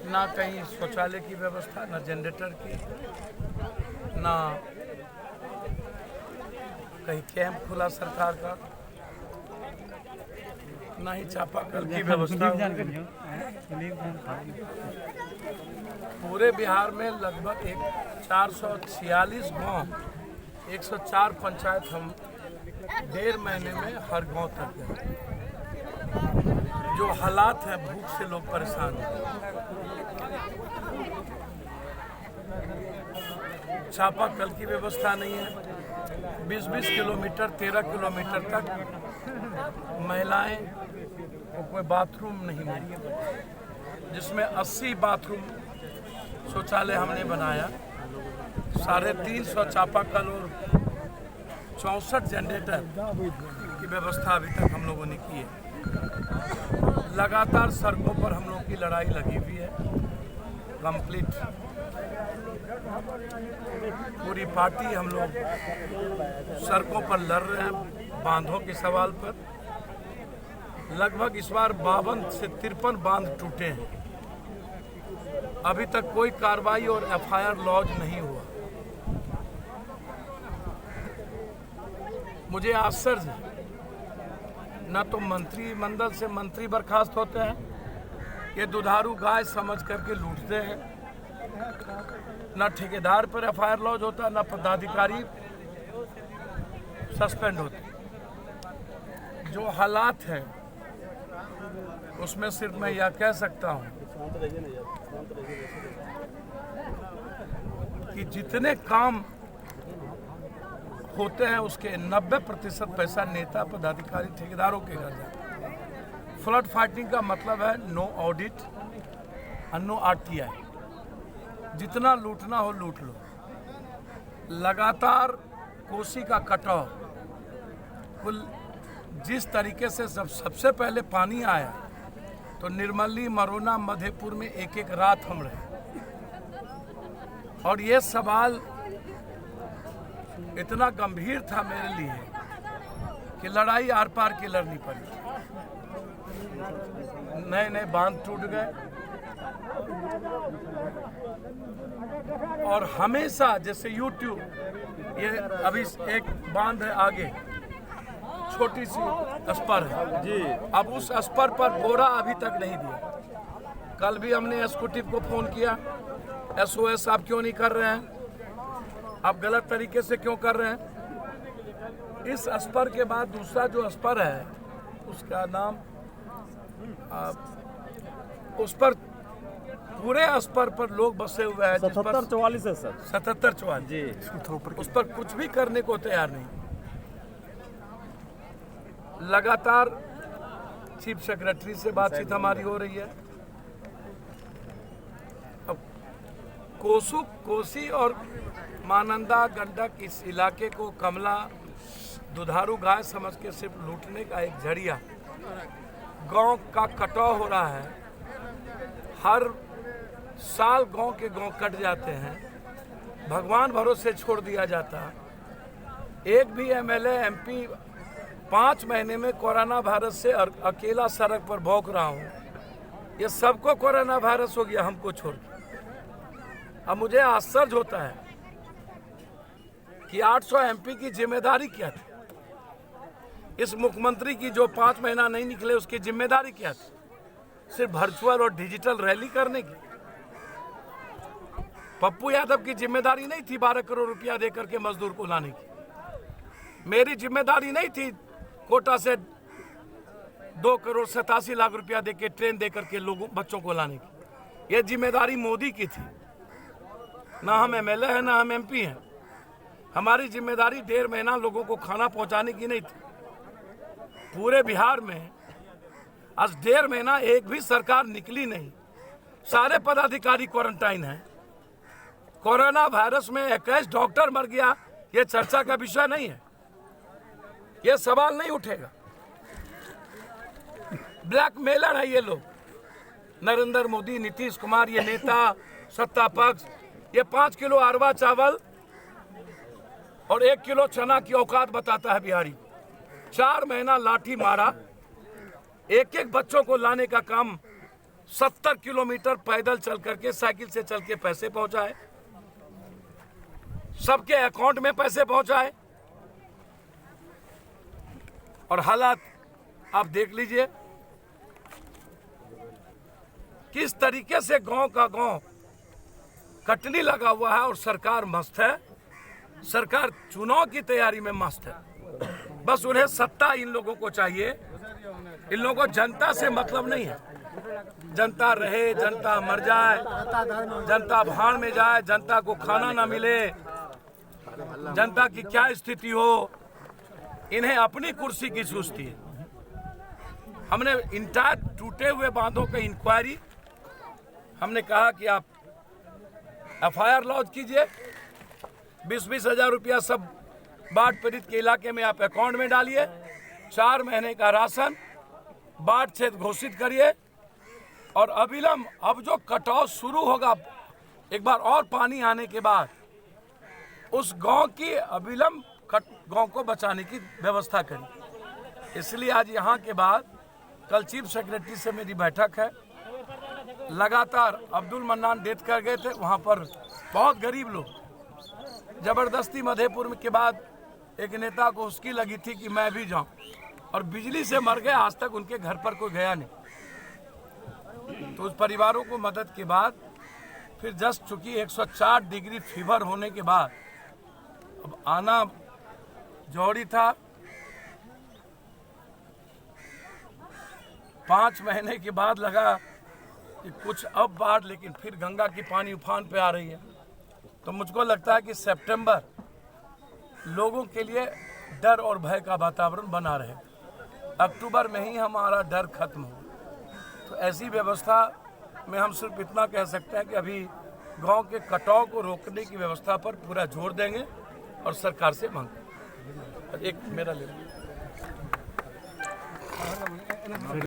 ना कहीं शौचालय की व्यवस्था, ना जनरेटर की, ना कहीं कैंप खुला सरकार का, ना ही चापाकल की व्यवस्था। पूरे बिहार में लगभग 446 गांव, 104 पंचायत हम 1.5 महीने में हर गांव तक गए। जो हालात हैं, भूख से लोग परेशान हैं। चापाकल की व्यवस्था नहीं है। 20-20 किलोमीटर, 13 किलोमीटर तक महिलाएं को कोई बाथरूम नहीं मिली, जिसमें 80 बाथरूम शौचालय हमने बनाया। 350 चापाकल और 64 जनरेटर की व्यवस्था अभी तक हम लोगों ने की है। लगातार सड़कों पर हम लोग की लड़ाई लगी हुई है, कंप्लीट पूरी पार्टी हम लोग सड़कों पर लड़ रहे हैं बांधों के सवाल पर। लगभग इस बार 52 से 53 बांध टूटे हैं। अभी तक कोई कार्रवाई और एफआईआर लॉन्च नहीं हुआ। मुझे आश्चर्य है, न तो मंत्रिमंडल से मंत्री बर्खास्त होते हैं, ये दुधारू गाय समझ करके लूटते हैं, न ठेकेदार पर एफआईआर लॉन्च होता, न पदाधिकारी सस्पेंड होते। जो हालात हैं उसमें सिर्फ मैं यह कह सकता हूं कि जितने काम होते हैं उसके 90% पैसा नेता, पदाधिकारी, ठेकेदारों के घर जाता है। फ्लड फाइटिंग का मतलब है नो ऑडिट और नो आरटीआई। जितना लूटना हो लूट लो। लगातार कोसी का कटाव, कुल जिस तरीके से सबसे पहले पानी आया तो निर्मली, मरोना, मधेपुर में एक रात हम रहे। और ये सवाल इतना गंभीर था मेरे लिए कि लड़ाई आर पार की लड़नी पड़ी। नए नए बांध टूट गए और हमेशा जैसे यूट्यूब, ये अभी एक बांध है आगे, छोटी सी स्पर है जी, अब उस स्पर पर बोरा अभी तक नहीं दिया। कल भी हमने एसक्यूटिव को फोन किया, एसओएस आप क्यों नहीं कर रहे हैं, आप गलत तरीके से क्यों कर रहे हैं। इस स्पर के बाद दूसरा जो स्पर है उसका नाम उस पर पूरे स्पर पर लोग बसे हुए हैं। 77-44 है सर, 77-44 जी, उस पर कुछ भी करने को तैयार नहीं। लगातार चीफ सेक्रेटरी से बातचीत हमारी हो रही है। अब कोसी और महानंदा, गंडक, इस इलाके को कमला, दुधारू गाय समझ के सिर्फ लूटने का एक जरिया। गांव का कटाव हो रहा है, हर साल गांव के गांव कट जाते हैं, भगवान भरोसे छोड़ दिया जाता। एक भी एमएलए, एमपी 5 महीने में कोरोना वायरस से अकेला सड़क पर भौंक रहा हूं। ये सबको कोरोना वायरस हो गया, हमको छोड़ के। अब मुझे आश्चर्य होता है कि 800 एमपी की जिम्मेदारी क्या थी। इस मुख्यमंत्री की जो 5 महीना नहीं निकले उसकी जिम्मेदारी क्या थी? सिर्फ वर्चुअल और डिजिटल रैली करने की। पप्पू यादव की जिम्मेदारी नहीं थी 12 करोड़ रुपया देकर के मजदूर को लाने की। मेरी जिम्मेदारी नहीं थी कोटा से 2 करोड़ 87 लाख रुपया देकर ट्रेन देकर के लोगों, बच्चों को लाने की। यह जिम्मेदारी मोदी की थी। ना हम एमएलए हैं, ना हम एमपी हैं। हमारी जिम्मेदारी 1.5 महीना लोगों को खाना पहुंचाने की नहीं थी। पूरे बिहार में आज 1.5 महीना एक भी सरकार निकली नहीं, सारे पदाधिकारी क्वारंटाइन हैं। कोरोना वायरस में 21 डॉक्टर मर गया, ये चर्चा का विषय नहीं है, ये सवाल नहीं उठेगा। ब्लैकमेलर है ये लोग, नरेंद्र मोदी, नीतीश कुमार, ये नेता सत्ता पक्ष। ये 5 किलो अरवा चावल और 1 किलो चना की औकात बताता है बिहारी। 4 महीना लाठी मारा, एक एक बच्चों को लाने का काम 70 किलोमीटर पैदल चल करके, साइकिल से चल के पैसे पहुंचाए, सबके अकाउंट में पैसे पहुंचाए। और हालात आप देख लीजिए किस तरीके से गांव का गांव कटनी लगा हुआ है और सरकार मस्त है। सरकार चुनाव की तैयारी में मस्त है। बस उन्हें सत्ता इन लोगों को चाहिए। इन लोगों को जनता से मतलब नहीं है। जनता रहे, जनता मर जाए, जनता भाड़ में जाए, जनता को खाना ना मिले, जनता की क्या स्थिति हो, इन्हें अपनी कुर्सी की सुस्ती है। हमने इंटायर टूटे हुए बांधों की इंक्वायरी, हमने कहा कि आप FIR लॉन्च कीजिए, 20-20 हजार रुपया सब बाढ़ पीड़ित के इलाके में आप अकाउंट में डालिए, 4 महीने का राशन, बाढ़ क्षेत्र घोषित करिए और अविलंब अब जो कटाव शुरू होगा एक बार और पानी आने के बाद, उस गांव की अविलंब गांव को बचाने की व्यवस्था करिए। इसलिए आज यहाँ के बाद कल चीफ सेक्रेटरी से मेरी बैठक है। लगातार अब्दुल मन्नान डेथ कर गए थे, वहाँ पर बहुत गरीब लोग, जबरदस्ती मधेपुर के बाद एक नेता को उसकी लगी थी कि मैं भी जाऊं, और बिजली से मर गए। आज तक उनके घर पर कोई गया नहीं। तो उस परिवारों को मदद के बाद फिर जस्ट चूंकि 104 डिग्री फीवर होने के बाद अब आना जौहरी था। 5 महीने के बाद लगा कि कुछ अब बाढ़, लेकिन फिर गंगा की पानी उफान पे आ रही है। तो मुझको लगता है कि सितंबर लोगों के लिए डर और भय का वातावरण बना रहे। अक्टूबर में ही हमारा डर खत्म हो। तो ऐसी व्यवस्था में हम सिर्फ इतना कह सकते हैं कि अभी गांव के कटाव को रोकने की व्यवस्था पर पूरा जोर देंगे और सरकार से मांगेंगे। एक मेरा ले